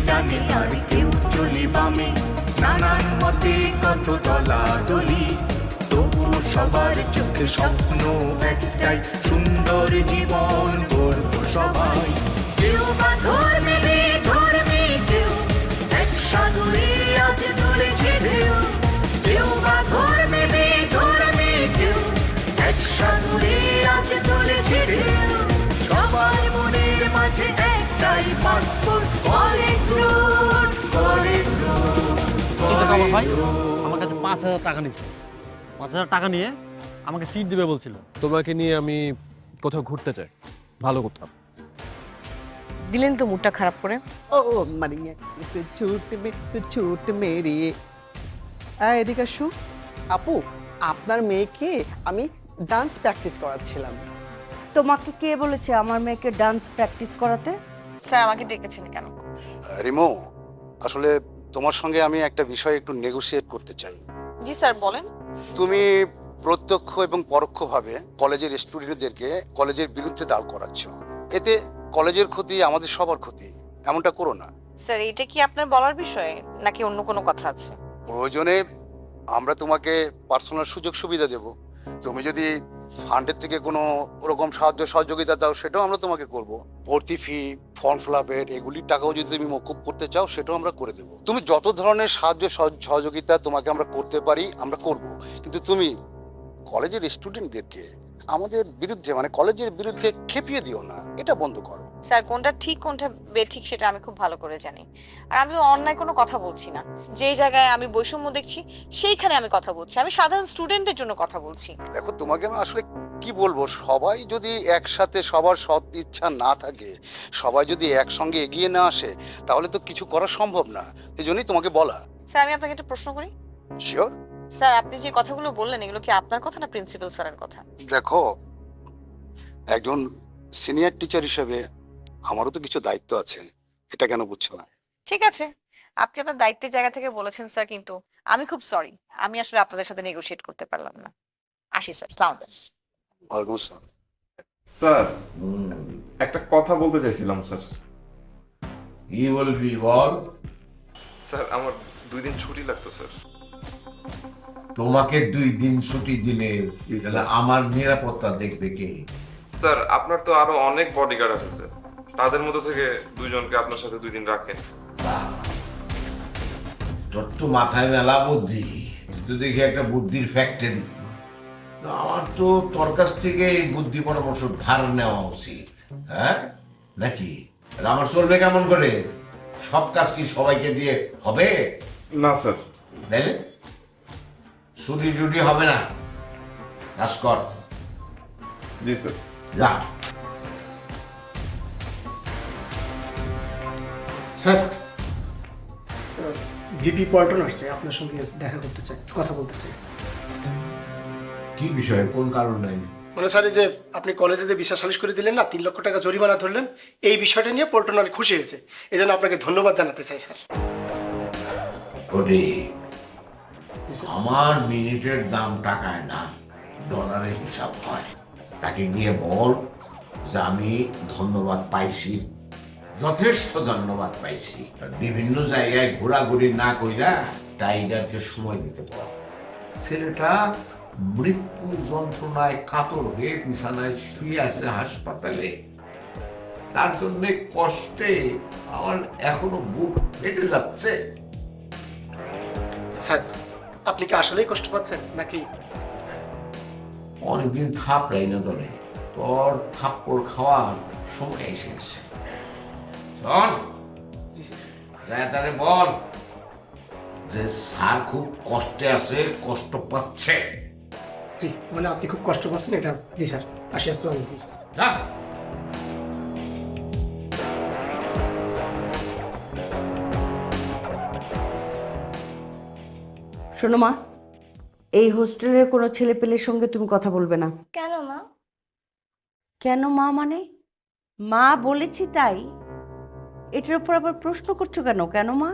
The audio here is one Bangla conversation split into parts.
ডানে আর কেউ চলে বামে, নানান মতে কত দলাদলি, তবু সবার চোখে স্বপ্ন একটাই, সুন্দর জীবন গড়ব সবাই। কেউ বা ধর্মে বেধর্মে, কেউ এক সাগরে আজ তুলেছে ঢেউ, কেউ বা ধর্মে বেধর্মে, কেউ এক সাগরে আজ তুলেছে ঢেউ। সবার মনের মাঝে একটাই passport, college road, college road, আমার ভাই কলেজ রোড। আমার কাছে 5,000 টাকা নিচ্ছে, 5,000 টাকা নিয়ে আমাকে সিট দিবে বলছিল। তোমাকে নিয়ে আমি কোথাও ঘুরতে চাই, ভালো কোথাও। দিলেন তো মুডটা খারাপ করে। ও মানে ছুট মেরে এদিকে আসো। আপু, আপনার মেয়েকে আমি ডান্স প্র্যাকটিস করাচ্ছিলাম। তোমাকে কে বলেছে আমার মেয়েকে ডান্স প্র্যাকটিস করাতে? স্যার আমাকে ডেকেছেন কেন? রিমো, আসলে তোমার সঙ্গে আমি একটা বিষয় একটু নেগোশিয়েট করতে চাই। জি স্যার বলেন। তুমি প্রত্যক্ষ এবং পরোক্ষভাবে কলেজের স্টুডেন্টদেরকে কলেজের বিরুদ্ধে দাঁড় করাচ্ছ, এতে কলেজের ক্ষতি, আমাদের সবার ক্ষতি। এমনটা করো না। স্যার এটা কি আপনার বলার বিষয় নাকি অন্য কোনো কথা আছে? প্রয়োজনে আমরা তোমাকে পার্সোনাল সুযোগ সুবিধা দেব। তুমি যদি ফান্ডের থেকে কোনো ওরকম সাহায্য সহযোগিতা দাও, সেটাও আমরা তোমাকে করব। ভর্তি ফি, ফর্ম ফিল আপের এগুলির টাকাও যদি তুমি মকুব করতে চাও, সেটাও আমরা করে দেবো। তুমি যত ধরনের সাহায্য সহযোগিতা তোমাকে আমরা করতে পারি, আমরা করব। কিন্তু তুমি কলেজের স্টুডেন্টদেরকে আমাদের বিরুদ্ধে, মানে কলেজের বিরুদ্ধে খেপিয়ে দিও না, এটা বন্ধ করো। স্যার কোনটা ঠিক কোনটা বেঠিক সেটা আমি খুব ভালো করে জানি। আর আমি অন্যায় কোনো কথা বলছি না। যেই জায়গায় আমি বৈষম্য দেখছি সেইখানে আমি কথা বলছি। আমি সাধারণ স্টুডেন্টের জন্য কথা বলছি। দেখো, তোমাকে আমি আসলে কি বলবো, সবাই যদি একসাথে, সবার সৎ ইচ্ছা না থাকে, সবাই যদি একসঙ্গে এগিয়ে না আসে, তাহলে তো কিছু করা সম্ভব না। এই জন্যই তোমাকে বলা। স্যার আমি আপনাকে একটা প্রশ্ন করি। শিওর। স্যার আপনি যে কথাগুলো বললেন এগুলো কি আপনার কথা না প্রিন্সিপাল স্যারের কথা? দেখো, একজন সিনিয়র টিচার হিসেবে আমারও তো কিছু দায়িত্ব আছে, এটা কেন বুঝছো না? ঠিক আছে, আপনি আপনার দায়িত্বের জায়গা থেকে বলেছেন স্যার, কিন্তু আমি খুব সরি, আমি আসলে আপনাদের সাথে নেগোশিয়েট করতে পারলাম না। আসি স্যার, সালাম। ওয়ালাইকুম আসসালাম। স্যার একটা কথা বলতে চাইছিলাম স্যার। কি বলবি বল? স্যার আমার 2 দিন ছুটি লাগতো স্যার। তোমাকে 2 দিন ছুটি দিলে তাহলে আমার নিরাপত্তা দেখবে কে? স্যার আপনার তো আরো অনেক বডিগার্ড আছে স্যার, তাদের মধ্যে থেকে 2 জনকে আপনার সাথে 2 দিন রাখেন। তোর তো মাথায় মেলা বুদ্ধি, তুই দেখি একটা বুদ্ধির ফ্যাক্টরি। আমার তো তোর কাছ থেকে এই বুদ্ধি পরামর্শ ধার নেওয়া উচিত, হ্যাঁ নাকি? আর আমার চলবে কেমন করে? সব কাজ কি সবাইকে দিয়ে হবে? না স্যার। তাইলে ছুটি টুটি হবে না, কাজ কর। জি স্যার। যা। স্যার, ভিপি পল্টন আসছে, আপনার সঙ্গে দেখা করতে চাই, কথা বলতে চাই। কি বিষয়ে, কোন কারণ নাই? মানে স্যার, এই যে আপনি কলেজে যে বিচার সালিশ করে দিলেন না, 3 লক্ষ টাকা জরিমানা ধরলেন, এই বিষয়টা নিয়ে পল্টন অনেক খুশি হয়েছে। এই জন্য আপনাকে ধন্যবাদ জানাতে চাই স্যার। ওরে, আমার মিনিটের দাম টাকায় না, ডলারে হিসাব হয়। তাকে গিয়ে বল যে আমি ধন্যবাদ পাইছি, যথেষ্ট ধন্যবাদ পাইছি। আর বিভিন্ন জায়গায় ঘোরাঘুরি না কইরা টাইগারকে সময় দিতে পার। ছেলেটা মৃত্যু যন্ত্রণায় কাতর হয়ে বিছানায় শুয়ে আছে হাসপাতালে। তার জন্য কষ্টে আমার এখনো বুক ফেটে যাচ্ছে। স্যার, আপনি কি আসলেই কষ্ট পাচ্ছেন নাকি? অনেকদিন থাপড়াই না ধরে, তোর থাপ্পড় খাওয়ার সময় এসে গেছে। শোন, জি স্যার। তারে বল যে স্যার খুব কষ্টে আছে, কষ্ট পাচ্ছে। জি, মানে আপনি খুব কষ্ট পাচ্ছেন এটা। জি স্যার, আসি, আসসালামু আলাইকুম স্যার। যা। শোনো মা, এই হোস্টেলের কোনো ছেলে পেলের সঙ্গে তুমি কথা বলবে না। কেন মা? কেন মা মানে? মা বলেছি তাই। এটার উপর আবার প্রশ্ন করছো কেন? কেন মা?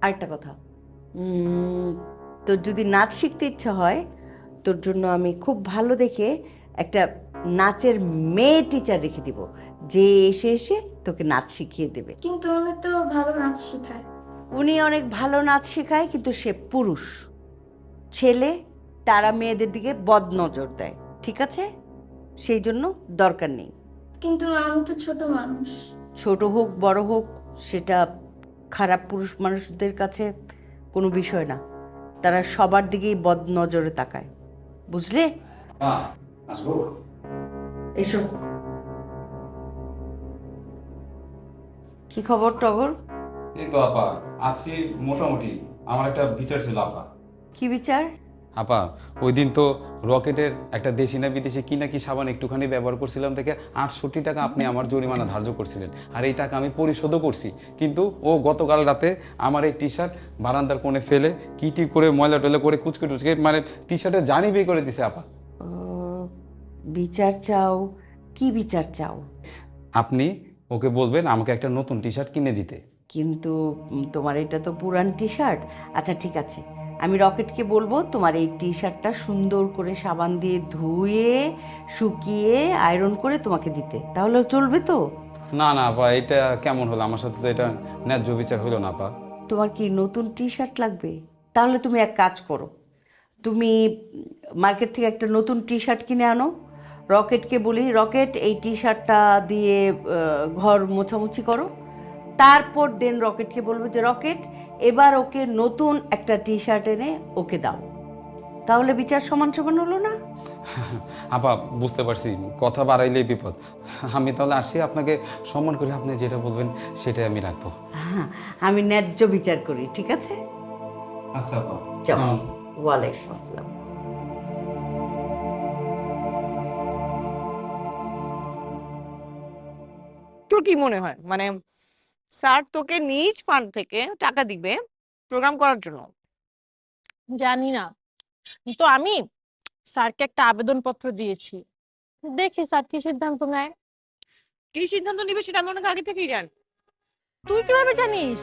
আরেকটা কথা, তোর যদি নাচ শিখতে ইচ্ছা হয়, তোর জন্য আমি খুব ভালো দেখে একটা নাচের মেয়ে টিচার রেখে দিব, যে এসে এসে তোকে নাচ শিখিয়ে দেবে। কিন্তু উনি তো ভালো নাচ শেখায়। উনি অনেক ভালো নাচ শেখায়, কিন্তু সে পুরুষ। ছেলে তারা মেয়েদের দিকে বদনজর দেয়, ঠিক আছে? সেই জন্য দরকার নেই। কিন্তু আমি তো ছোট মানুষ। ছোট হোক বড় হোক, সেটা খারাপ পুরুষ মানুষদের কাছে কোনো বিষয় না। তারা সবার দিকেই বদনজরে তাকায়, বুঝলে? এসো। কি খবর টগর? এই তো আপা, আজকে মোটামুটি আমার একটা বিচার ছিল আপা। কি বিচার? আপা, ওই দিন তো রকেটের একটা দেশি না বিদেশি কি না কি সাবান একটুখানি ব্যবহার করছিলাম থেকে 68 টাকা আপনি আমার জরিমানা ধার্য করছিলেন, আর এই টাকা আমি পরিশোধও করছি। কিন্তু ও গতকাল রাতে আমার এই টি শার্ট বারান্দার কোণে ফেলে কি করে ময়লা টয়লা করে কুচকে টুচকে মানে টি শার্টের জানি বের করে দিছে আপা। বিচার চাও? কি বিচার চাও? আপনি ওকে বলবেন আমাকে একটা নতুন টি শার্ট কিনে দিতে। কিন্তু তোমার এটা তো পুরান টি শার্ট। আচ্ছা ঠিক আছে, আমি রকেটকে বলবো তোমার এই টি শার্টটা সুন্দর করে সাবান দিয়ে ধুয়ে শুকিয়ে আয়রন করে তোমাকে দিতে, তাহলে চলবে তো? না না আপা, এটা কেমন হলো? আমার সাথে তো এটা ন্যায্য বিচার হলো না আপা। তোমার কি নতুন টি শার্ট লাগবে? তাহলে তুমি এক কাজ করো, তুমি মার্কেট থেকে একটা নতুন টি শার্ট কিনে আনো। রকেটকে বলি, রকেট এই টি শার্টটা দিয়ে ঘর মোছামুছি করো। তারপর দেন রকেটকে বলবো যে রকেট এবার ওকে নতুন একটা টি শার্ট এনে ওকে দাও। তাহলে বিচার সমান সমান হলো না? আপা বুঝতে পারছি, কথা বাড়াইলেই বিপদ। আমি তাহলে আসি, আপনাকে সম্মান করি, আপনি যেটা বলবেন সেটাই আমি রাখবো। হ্যাঁ, আমি ন্যায্য বিচার করি, ঠিক আছে? আচ্ছা আপা। চলো। ওয়ালাইকুম আসসালাম। তোর কি মনে হয় মানে স্যার তোকে নিজ ফান্ড থেকে টাকা দিবে প্রোগ্রাম করার জন্য? জানি না, তো আমি স্যারকে একটা আবেদনপত্র দিয়েছি, দেখি স্যার কি সিদ্ধান্ত নেয়। কি সিদ্ধান্ত নিবে সেটা আমি অনেক আগে থেকেই জানি। তুই কিভাবে জানিস?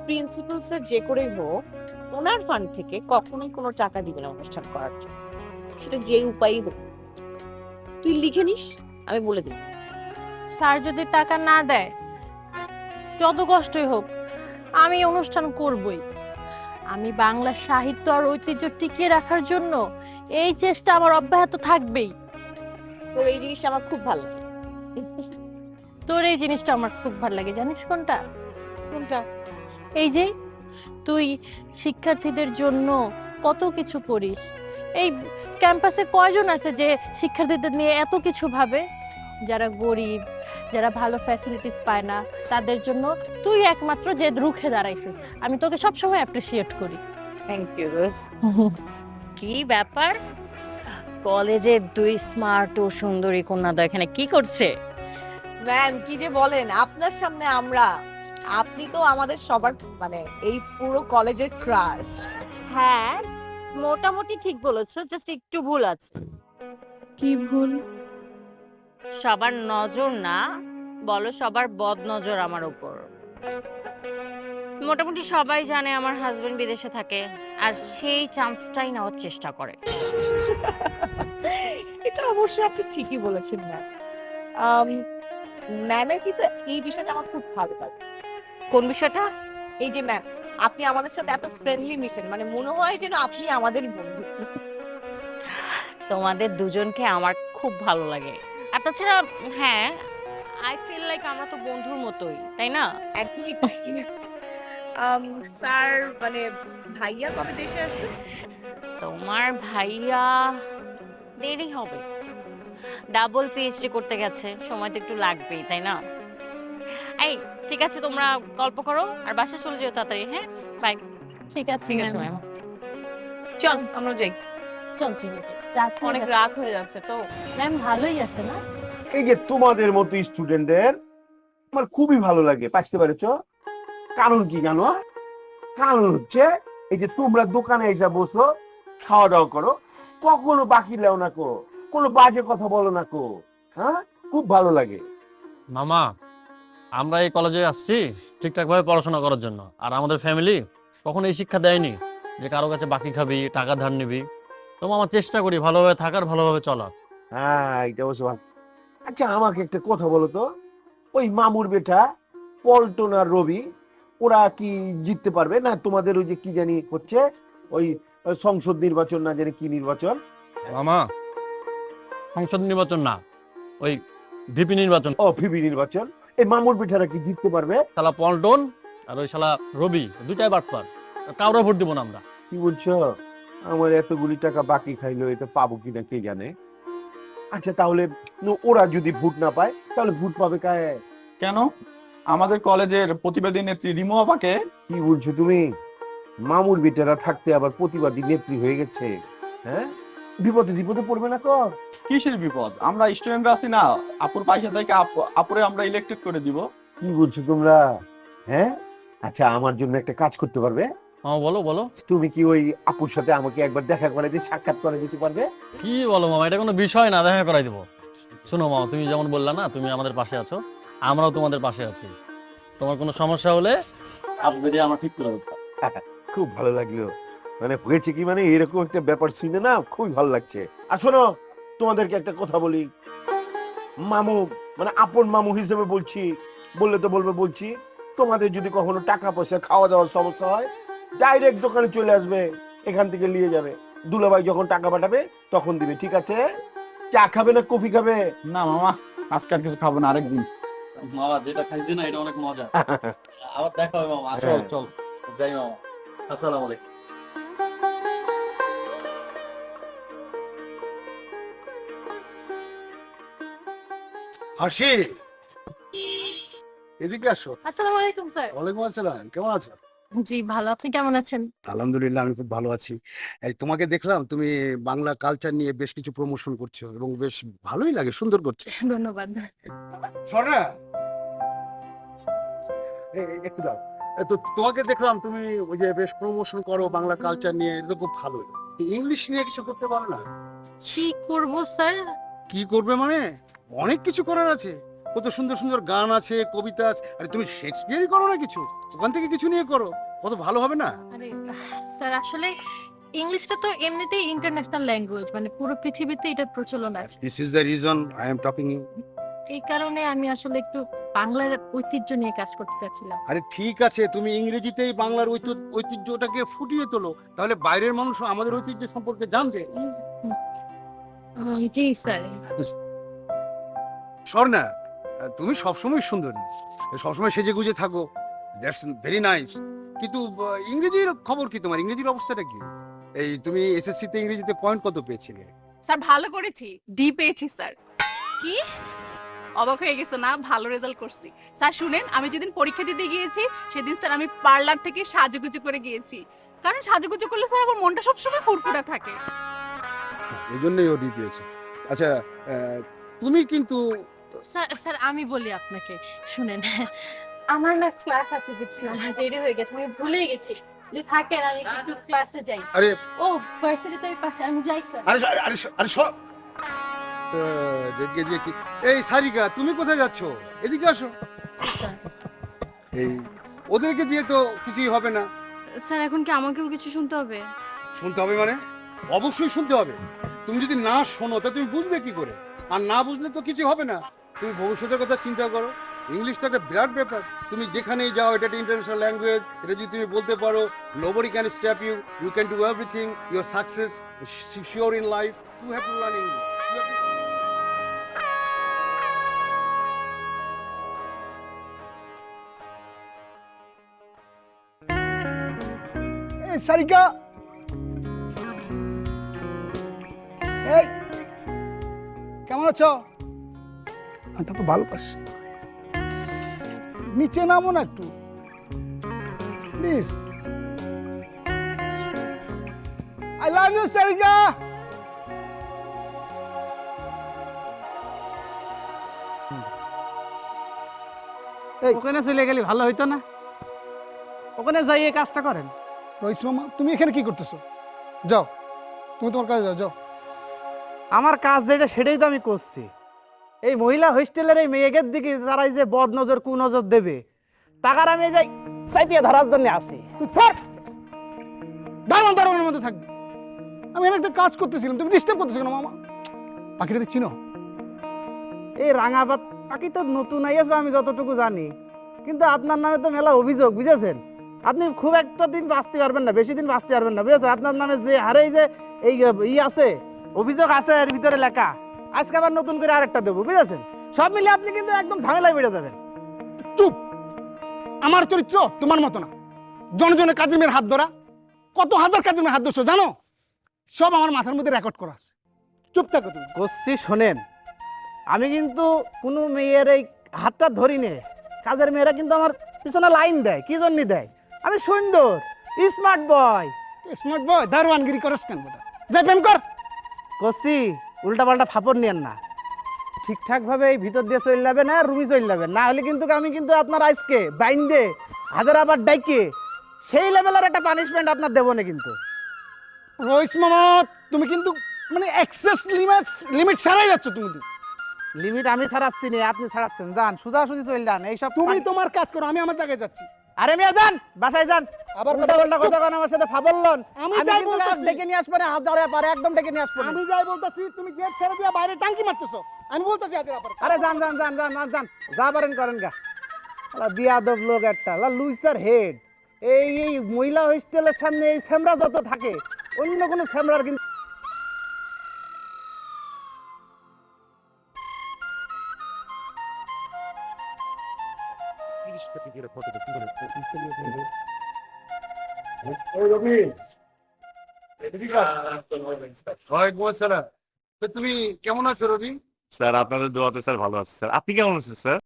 প্রিন্সিপাল স্যার যে করেই হোক ওনার ফান্ড থেকে কখনোই কোনো টাকা দিবে না অনুষ্ঠান করার জন্য, সেটা যে উপায়ই হোক। তুই লিখে নিস, আমি বলে দিই। স্যার যদি টাকা না দেয়, যত কষ্টই হোক আমি অনুষ্ঠান করবই। আমি বাংলা সাহিত্য আর ঐতিহ্য টিকিয়ে রাখার জন্য এই চেষ্টা আমার অব্যাহত থাকবেই। তো এই জিনিসটা আমার খুব ভালো লাগে। তোর এই জিনিসটা আমার খুব ভালো লাগে, জানিস কোনটা? কোনটা? এই যে তুই শিক্ষার্থীদের জন্য কত কিছু করিস। এই ক্যাম্পাসে কয়জন আছে যে শিক্ষার্থীদের নিয়ে এত কিছু ভাবে? যারা গরিব, যারা ভালো ফ্যাসিলিটিস পায় না, তাদের জন্য তুই একমাত্র যে রুখে দাঁড়াইছিস। আমি তোকে সবসময় অ্যাপ্রিসিয়েট করি। থ্যাংক ইউ রোজ। কি ব্যাপার, কলেজে দুই স্মার্ট ও সুন্দরী কন্যাদয় এখানে কি করছে? ম্যাম কি যে বলেন, আপনার সামনে আমরা, আপনি তো আমাদের সবার মানে এই পুরো কলেজের ক্রাশ। হ্যাঁ, মোটামুটি ঠিক বলেছো, জাস্ট একটু ভুল আছে। কি ভুল? সবার নজর না, বলো সবার বদ নজর আমার উপর। মোটামুটি সবাই জানে আমার হাজবেন্ড বিদেশে থাকে, আর সেই চান্সটাই নেওয়ার চেষ্টা করে। এটা অবশ্যই আপনি ঠিকই বলেছেন ম্যাম। ম্যামের কিন্তু এই বিষয়টা আমার খুব ভালো লাগে। কোন বিষয়টা? এই যে ম্যাম আপনি আমাদের সাথে এত ফ্রেন্ডলি মিশেন, মানে মনে হয় যেন আপনি আমাদেরই বন্ধু। তোমাদের দুজনকে আমার খুব ভালো লাগে। আর তাছাড়া হ্যাঁ, আই ফিল লাইক আমরা তো বন্ধুর মতোই, তাই না? একদমই তাই। স্যার মানে ভাইয়া কবে দেশে আসবে? তোমার ভাইয়া দেরি হবে, ডাবল পিএইচডি করতে গেছে, সময় তো একটু লাগবেই, তাই না? এই ঠিক আছে, তোমরা গল্প করো আর বাসা চলে যেও তাড়াতাড়ি। হ্যাঁ, বাই। ঠিক আছে, ঠিক আছে ম্যাম, চল আমরা যাই। চল চল, রাত অনেক রাত হয়ে যাচ্ছে তো। ম্যাম ভালোই আছে না? এই যে তোমাদের মতো স্টুডেন্টদের আমার খুবই ভালো লাগে, পাইতে পারেছ? কারণ কি জানো? কারণ হচ্ছে এই যে তোমরা দোকানে এসে বসো, খাওয়া দাওয়া করো, কখনো বাকি লেও না কো, কোনো বাজে কথা বলো না কো। হ্যাঁ, খুব ভালো লাগে। মামা, আমরা এই কলেজে আসছি ঠিকঠাকভাবে পড়াশোনা করার জন্য, আর আমাদের ফ্যামিলি কখনো এই শিক্ষা দেয়নি যে কারো কাছে বাকি খাবি, টাকা ধার নিবি। তো মামা চেষ্টা করি ভালোভাবে থাকার, ভালোভাবে চলার। হ্যাঁ, এটা অবশ্য ভালো। আচ্ছা আমাকে একটা কথা বলো তো, ওই মামুর বেটা পল্টন আর রবি ওরা কি জিততে পারবে না? তোমাদের ওই যে কি জানি হচ্ছে ওই সংসদ নির্বাচন না জানি কি নির্বাচন? মামা সংসদ নির্বাচন না, ওই ভিপি নির্বাচন। ও ভিপি নির্বাচন। এই মামুর বেটারা কি জিততে পারবে? শালা পল্টন আর ওই শালা রবি দুটাই বাটপার, কাউরে ভোট দিব না আমরা। কি বলছো? আমার এতগুলি টাকা বাকি খাইলো, এটা পাবো কিনা কে জানে। আচ্ছা তাহলে ওরা যদি ভোট না পায় তাহলে ভোট পাবে কায়? কেন? আমাদের কলেজের প্রতিবাদী নেত্রী রিমু আপাকে। কি বলছো তুমি? মামুর বেটারা থাকতে আবার প্রতিবাদী নেত্রী হয়ে গেছে? হ্যাঁ, বিপদে বিপদে পড়বে না তো? কিসের বিপদ? আমরা স্টুডেন্টরা আছি না, আপুর পয়সা থেকে আপুরে আমরা ইলেকটেড করে দিব। কি বলছো তোমরা? হ্যাঁ, আচ্ছা আমার জন্য একটা কাজ করতে পারবে? মামা বলো বলো। তুমি কি ওই আপুর সাথে আমাকে একবার দেখা করে দিয়ে সাক্ষাৎ করে দিতে পারবে? কি বলো মামা, এটা কোনো বিষয় না, দেখা করাই দেবো। শোনো মামা, তুমি যেমন বললা না তুমি আমাদের পাশে আছো, আমরাও তোমাদের পাশে আছি। তোমার কোনো সমস্যা হলে আপনি আমরা ঠিক করে দেবো। খুব ভালো লাগলো। মানে হয়েছে কি, মানে এরকম একটা ব্যাপার শুনে না খুবই ভালো লাগছে। আর শোনো, তোমাদেরকে একটা কথা বলি, মামু মানে আপন মামু হিসেবে বলছি, বললে তো বলবে বলছি, তোমাদের যদি কখনো টাকা পয়সা খাওয়া দাওয়ার সমস্যা হয় ডাইরেক্ট দোকানে চলে আসবে, এখান থেকে নিয়ে যাবে। দুলাভাই যখন টাকা পাঠাবে তখন দিবে, ঠিক আছে? চা খাবে না কফি খাবে? না মামা, আজকে আর কিছু খাবো না, আরেকদিন। মামা যেটা খাইছি না এটা অনেক মজা। আবার দেখা হবে মামা, আসো চল যাই মামা। আসসালামু আলাইকুম। হাসি, এদিকে আসো। আসসালামু আলাইকুম স্যার। ওয়ালাইকুম আসসালাম, কেমন আছো? জি ভালো, আপনি কেমন আছেন? আলহামদুলিল্লাহ, আমি খুব ভালো আছি। এই তোমাকে দেখলাম তুমি বাংলা কালচার নিয়ে বেশ কিছু প্রমোশন করছো এবং বেশ ভালোই লাগে, সুন্দর করছো। ধন্যবাদ। সরা একটু দাও। তো তোমাকে দেখলাম তুমি ওই যে বেশ প্রমোশন করো বাংলা কালচার নিয়ে, এটা তো খুব ভালো। ইংলিশ নিয়ে কিছু করতে পারো না? কি করব স্যার? কি করবে মানে অনেক কিছু করার আছে। কত সুন্দর সুন্দর গান আছে, কবিতা আছে। আরে তুমি শেক্সপিয়ারই করো না কিছু, ওখান থেকে কিছু নিয়ে করো, কত ভালো হবে না? আরে স্যার, আসলে ইংলিশটা তো এমনিতেই ইন্টারন্যাশনাল ল্যাঙ্গুয়েজ, মানে পুরো পৃথিবীতে এটা প্রচলন আছে। This is the reason I am talking you. এই কারণে আমি আসলে একটু বাংলার ঐতিহ্য নিয়ে কাজ করতে চাচ্ছিলাম। আরে ঠিক আছে, তুমি ইংরেজিতেই বাংলার ঐতিহ্যটাকে ফুটিয়ে তোলো, তাহলে বাইরের মানুষ আমাদের ঐতিহ্য সম্পর্কে জানবে। জি স্যার। স্বর্ণা, তুমি সবসময় সুন্দরী, সবসময় সেজে গুজে থাকো, দ্যাটস ভেরি নাইস। কিন্তু ইংরেজির খবর কি? তোমার ইংরেজির অবস্থাটা কি? এই তুমি এসএসসি তে ইংরেজিতে পয়েন্ট কত পেয়েছিলে? স্যার ভালো করেছি, ডি পেয়েছি স্যার। কি অবাক হয়ে গেছো না? ভালো রেজাল্ট করছি স্যার। শুনেন, আমি যেদিন পরীক্ষা দিতে গিয়েছি সেদিন স্যার আমি পার্লার থেকে সাজুগুজু করে গিয়েছি, কারণ সাজুগুজু করলে স্যার আমার মনটা সবসময় ফুরফুরা থাকে। এই জন্যই ও ডি পেয়েছে। আচ্ছা তুমি কিন্তু স্যার স্যার আমি বলি আপনাকে, শুনেন, আমার না ক্লাস আছে, বুঝছিলাম দেরি হয়ে গেছে, আমি ভুলেই গেছি। যদি থাকেন আমি একটু ক্লাসে যাই। আরে ও ভার্সিটি তো এই পাশে, আমি যাই স্যার। আরে আরে আরে দেখে দিয়ে কি? এই সারিকা, তুমি কোথায় যাচ্ছ? এদিকে আসো। এই ওদেরকে দিয়ে তো কিছুই হবে না। স্যার এখন কি আমাকেও কিছু শুনতে হবে? শুনতে হবে মানে? অবশ্যই শুনতে হবে। তুমি যদি না শোনো তা তুমি বুঝবে কি করে? আর না বুঝলে তো কিছু হবে না। তুমি ভবিষ্যতের কথা চিন্তা করো। ইংলিশটা একটা বিরাট ব্যাপার। তুমি যেখানেই যাও, এটা একটা ইন্টারন্যাশনাল ল্যাঙ্গুয়েজ। এটা যদি তুমি বলতে পারো, nobody can stop you, you can do everything, your success sure in life, you have to learn English. You have to... এই সারিকা, এই কেমন আছো? আমি তোকে ভালো পাচ্ছি, নিচে নামো না একটু please. I love you Sarika. ওখানে চলে গেলে ভালো হইতো না? ওখানে যাই এই কাজটা করেন। রইস মামা, তুমি এখানে কি করতেছো? যাও, তুমি তোমার কাজে যাও। যাও, আমার কাজ যেটা সেটাই তো আমি করছি। এই মহিলা হোস্টেলের এই মেয়েদের দিকে তারা যে বদ নজর কু নজর দেবে, তাকার আমি যাই চাইতে ধরার জন্য আসি। তুই ছাড়, দারোয়ান দারোয়ানের মধ্যে থাকবি। আমি এখানে একটা কাজ করতেছিলাম, তুমি ডিস্টার্ব করতেছো কেন মামা? পাখিটাকে চিনো? এই রাঙাবাদ বাকি তো নতুন আইয়াছে আমি যতটুকু জানি, কিন্তু আপনার নামে তো মেলা অভিযোগ, বুঝেছেন? আপনি খুব একটা দিন বাঁচতে পারবেন না, বেশি দিন বাঁচতে পারবেন না, বুঝেছেন? আপনার নামে যে হারে যে এই আছে, অভিযোগ আছে এর ভিতরে লেখা, আজকে আবার নতুন করে আরেকটা দেবো, বুঝেছেন? সব মিলে আপনি কিন্তু একদম ঝামেলায় বেড়ে যাবেন। চুপ! আমার চরিত্র তোমার মতো না। জনজনের কাজের মেয়ের হাত ধরা, কত হাজার কাজের মেয়ের হাত ধরছো জানো? সব আমার মাথার মধ্যে রেকর্ড করা আছে। চুপ থাকো তুমি। করছি, শোনেন, আমি কিন্তু কোনো মেয়ের এই হাতটা ধরি নে। কাজের মেয়েরা কিন্তু আমার পিছনে লাইন দেয়, কি জন্য দেয়? আমি সুন্দর, স্মার্ট বয়। স্মার্ট বয় দারোয়ানগিরি করস কেন বেটা? যাই প্রেম কর। করছি, উল্টা পাল্টা ফাপড় নিয়েন না, ঠিকঠাকভাবে এই ভিতর দিয়ে চলে যাবেন না, রুমি চলে যাবেন না, হলে কিন্তু আমি কিন্তু আপনার আজকে বাইন্দে হাজার আবার ডাইকে সেই লেভেলের একটা পানিশমেন্ট আপনার দেবো না কিন্তু। রইস মামা, তুমি কিন্তু মানে এক্সেস লিমিট ছাড়াই যাচ্ছ তুমি তো। লিমিট আমি ছাড়াচ্ছি না, আপনি ছাড়াচ্ছেন। যান, সোজাসুজি চলে যান। এইসব তুমি তোমার কাজ করো, আমি আমার জায়গায় যাচ্ছি। আরে মিয়া যান, বাসায় যান। আবার কথা বলটা কথা কোন আমার সাথে ফাবলন। আমি যাই কিন্তু বলতাছি। ডেকে নিয়ে আসবো না, হাত ধরে পারে একদম ডেকে নিয়ে আসবো না। আমি যাই বলতাছি, তুমি গেট ছেড়ে দিয়ে বাইরে টাঙ্কি মারতেছো। আমি বলতাছি আজ আবার। আরে যান যান যান যান যান যান, যা পারেন করেন গা। আলা বিয়াদব লোক একটা, আলা লুইসার হেড। এই মহিলা হোস্টেলের সামনে এই স্যামরা যত থাকে, অন্য কোনো স্যামরার কিন্তু তুমি কেমন আছো রবি? স্যার আপনাদের দোয়াতে স্যার ভালো আছে স্যার। আপনি কেমন আছেন স্যার?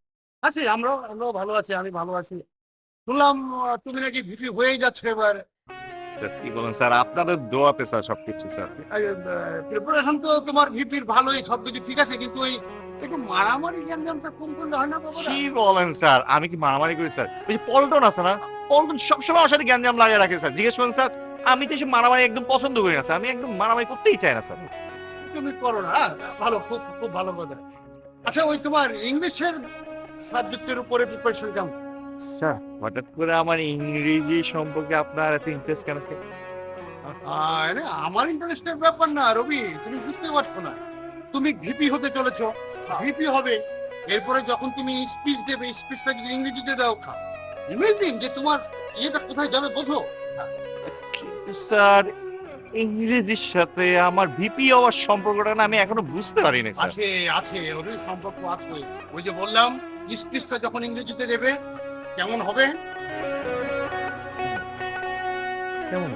আছি, আমরাও ভালো আছি, আমি ভালো আছি। শুনলাম তুমি নাকি ভিপি হয়েই যাচ্ছ এবার। কি বলেন স্যার, আপনাদের দোয়াতে স্যার সবকিছু স্যার। প্রিপারেশন তো তোমার ভিপির ভালোই, সবকিছু ঠিক আছে, কিন্তু ওই একটু মারামারি জ্ঞানটা কম করলে হয় না বাবা? কি বলেন স্যার, আমি কি মারামারি করি স্যার? ওই যে পল্টন আছে না, পল্টন সবসময় আমার সাথে গ্যাঞ্জাম লাগিয়ে রাখে স্যার। জিজ্ঞেস করেন স্যার, আমি তো এসব মারামারি একদম পছন্দ করি না স্যার, আমি একদম মারামারি করতেই চাই না স্যার। তুমি করো না, ভালো, খুব খুব ভালো কথা। আচ্ছা, ওই তোমার ইংলিশের সাবজেক্টের উপরে প্রিপারেশন কেমন? স্যার হঠাৎ করে আমার ইংরেজি সম্পর্কে আপনার এত ইন্টারেস্ট কেন স্যার? আরে আমার ইন্টারেস্টের ব্যাপার না রবি, তুমি বুঝতে পারছো না। তুমি ভিপি হতে চলেছো, ভিপি হবে, এরপরে যখন তুমি স্পিচ দেবে, স্পিচটা যদি ইংরেজিতে দাও, ইমেজিন যে তোমার ইয়েটা কোথায় যাবে, বোঝো? স্যার ইংরেজির সাথে আমার ভিপি হওয়ার সম্পর্কটা না আমি এখনো বুঝতে পারিনি স্যার। আছে আছে, ওদের সম্পর্ক আছে। ওই যে বললাম, স্পিচটা যখন ইংরেজিতে দেবে কেমন হবে? কেমন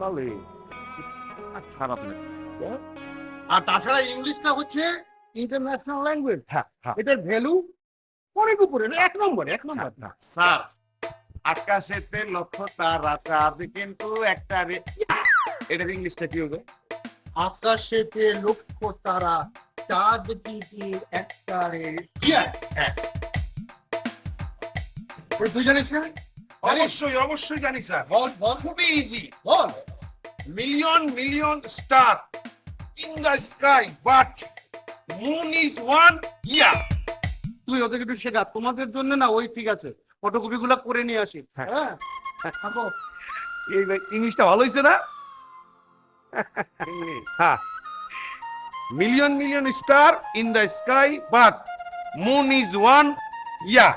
ভালোই, খারাপ না। আর তাছাড়া ইংলিশটা হচ্ছে ইন্টারন্যাশনাল ল্যাঙ্গুয়েজ, হ্যাঁ হ্যাঁ এটার ভ্যালু অনেক উপরে, এক নম্বর। স্যার আকাশেতে লক্ষ তারা চাঁদ কিন্তু একটা এটার ইংলিশটা কি হবে? আকাশেতে লক্ষ্য তারা, চাঁদ টিকির একটা রে। ওই তুই জানিস না? অবশ্যই অবশ্যই জানি স্যার। বল বল, খুবই easy, ball. Million million star in the sky but moon is one year. তুই ওদেরকে একটু শেখা, তোমাদের জন্য না ওই ঠিক আছে, ফটোকপি গুলা করে নিয়ে আসি। হ্যাঁ, থাকো। এই ইংলিশটা ভালো হয়েছে না? হ্যাঁ, million million star in the sky but moon is one year.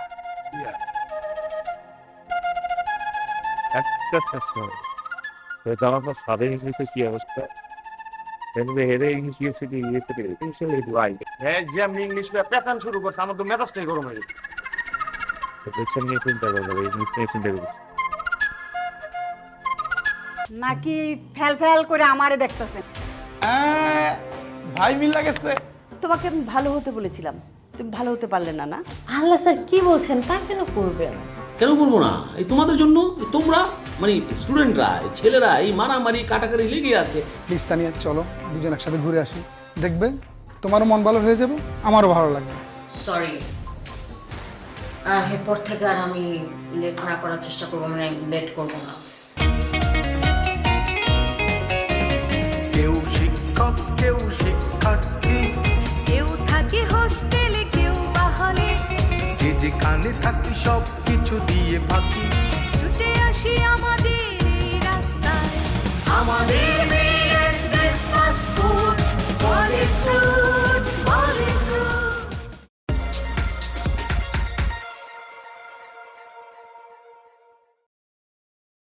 আমার সাদের ইংলিশের কি অবস্থা? হেরে ইংলিশ হ্যাঁ, যে আমি ইংলিশ পেতাম শুরু করছে, আমার তো মেজাজটাই গরম হয়ে গেছে। নিয়ে চিন্তা করবো, ইংলিশ নিয়ে চিন্তা করবো। নাকি ফেল ফেল করে আমারে দেখতেছেন? ভাই মিল লাগেছে। তোমাকে আমি ভালো হতে বলেছিলাম, তুমি ভালো হতে পারলে না। না আল্লাহ স্যার কি বলছেন, তা কেন করবেন? কেন করবো না? এই তোমাদের জন্য, তোমরা মানে স্টুডেন্টরা, ছেলেরা এই মারামারি কাটাকাটি লেগে আছে। প্লিজ তানিয়া, চলো দুজন একসাথে ঘুরে আসি, দেখবে তোমারও মন ভালো হয়ে যাবে, আমারও ভালো লাগবে। সরি, এরপর থেকে আর আমি লেট না করার চেষ্টা করবো, মানে লেট করবো না। কেউ শিক্ষক, কেউ শিক্ষার্থী, কেউ থাকে হোস্টেলে, কেউ বা হলে, যে যেখানে থাকি সব কিছু দিয়ে ফাঁকি।